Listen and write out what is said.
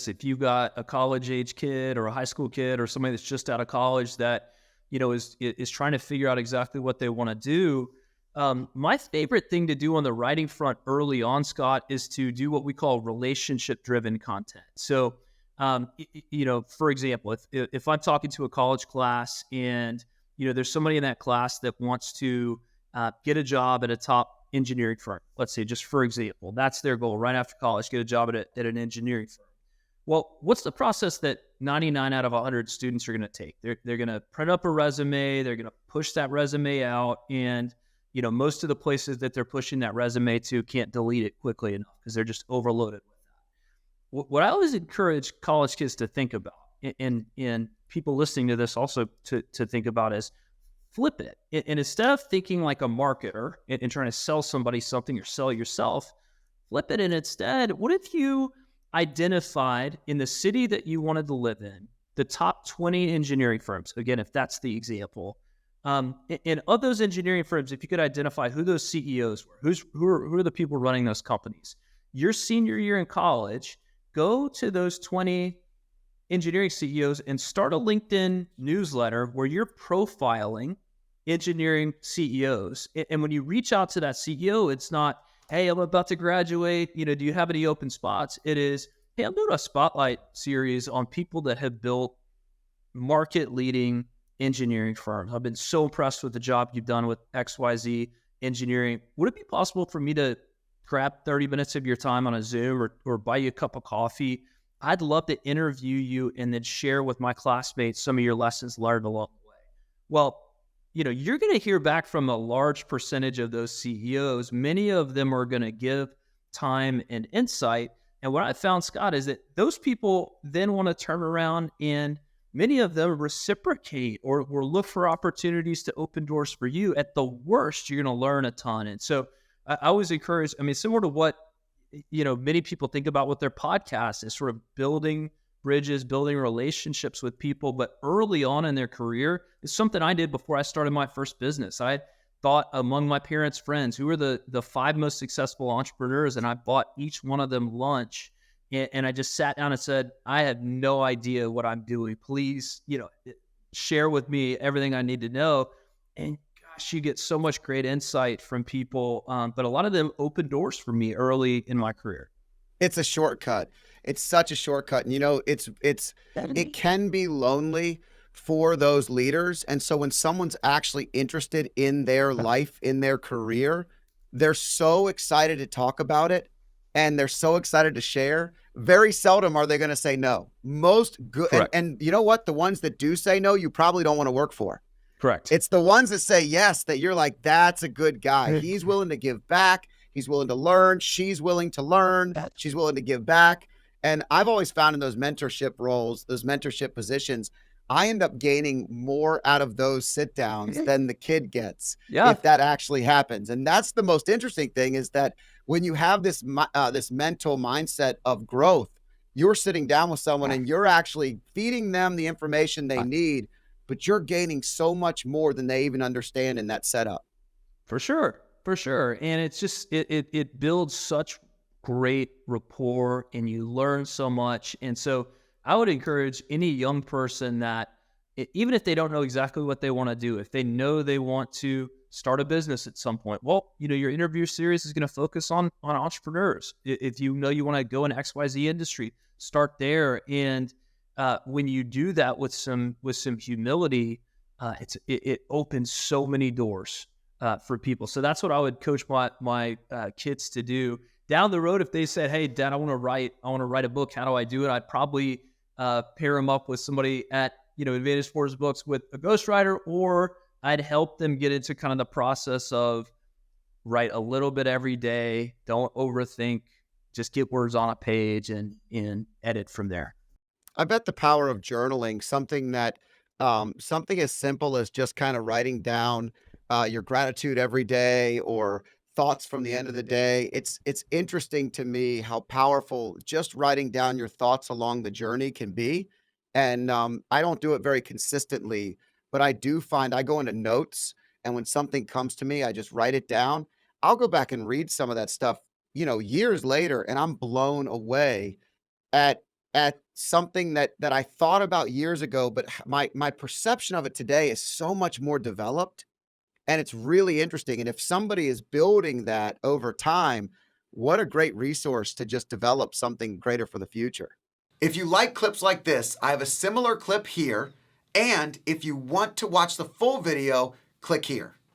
If you got a college age kid or a high school kid or somebody that's just out of college that, is trying to figure out exactly what they want to do. My favorite thing to do on the writing front early on, Scott, is to do what we call relationship driven content. So, for example, if I'm talking to a college class and, there's somebody in that class that wants to get a job at a top engineering firm, let's say, just for example, that's their goal right after college, get a job at an engineering firm. Well, what's the process that 99 out of 100 students are going to take? They're going to print up a resume. They're going to push that resume out. And, most of the places that they're pushing that resume to can't delete it quickly enough because they're just overloaded with that. What I always encourage college kids to think about, and people listening to this also to think about, is flip it. And instead of thinking like a marketer and trying to sell somebody something or sell yourself, flip it. And instead, what if you identified in the city that you wanted to live in the top 20 engineering firms? Again, if that's the example. And of those engineering firms, if you could identify who those CEOs were, who are the people running those companies, your senior year in college, go to those 20 engineering CEOs and start a LinkedIn newsletter where you're profiling engineering CEOs. And when you reach out to that CEO, it's not, hey, I'm about to graduate, do you have any open spots? It is, hey, I'm doing a spotlight series on people that have built market-leading engineering firms. I've been so impressed with the job you've done with XYZ Engineering. Would it be possible for me to grab 30 minutes of your time on a Zoom or buy you a cup of coffee? I'd love to interview you and then share with my classmates some of your lessons learned along the way. Well, you're going to hear back from a large percentage of those CEOs. Many of them are going to give time and insight. And what I found, Scott, is that those people then want to turn around and many of them reciprocate or look for opportunities to open doors for you. At the worst, you're going to learn a ton. And so I always encourage, similar to what, many people think about with their podcast, is sort of building bridges, building relationships with people. But early on in their career is something I did before I started my first business. I thought among my parents' friends, who were the 5 most successful entrepreneurs, and I bought each one of them lunch. And I just sat down and said, I have no idea what I'm doing. Please, share with me everything I need to know. And gosh, you get so much great insight from people. But a lot of them opened doors for me early in my career. It's a shortcut. It's such a shortcut. And it can be lonely for those leaders. And so when someone's actually interested in their life, in their career, they're so excited to talk about it. And they're so excited to share. Very seldom are they going to say no. Most good. And you know what? The ones that do say no, you probably don't want to work for. Correct. It's the ones that say yes, that you're like, that's a good guy. He's willing to give back. He's willing to learn. She's willing to learn. She's willing to give back. And I've always found in those mentorship roles, those mentorship positions, I end up gaining more out of those sit downs than the kid gets if that actually happens. And that's the most interesting thing, is that when you have this mental mindset of growth, you're sitting down with someone and you're actually feeding them the information they need, but you're gaining so much more than they even understand in that setup. For sure. And it's just, it builds such great rapport and you learn so much. And so I would encourage any young person that, even if they don't know exactly what they want to do, if they know they want to start a business at some point, well, your interview series is going to focus on entrepreneurs. If you know you want to go in XYZ industry, start there. And when you do that with some humility, it opens so many doors for people. So that's what I would coach my kids to do. Down the road, if they said, "Hey, Dad, I want to write a book. How do I do it?" I'd probably pair them up with somebody at Advantage Sports Books with a ghostwriter, or I'd help them get into kind of the process of write a little bit every day. Don't overthink. Just get words on a page and edit from there. I bet the power of journaling, something as simple as just kind of writing down your gratitude every day or thoughts from the end of the day. It's interesting to me how powerful just writing down your thoughts along the journey can be. And I don't do it very consistently, but I do find I go into notes, and when something comes to me, I just write it down. I'll go back and read some of that stuff, years later, and I'm blown away at at something that I thought about years ago, but my perception of it today is so much more developed, and it's really interesting. And if somebody is building that over time, what a great resource to just develop something greater for the future. If you like clips like this, I have a similar clip here. And if you want to watch the full video, click here.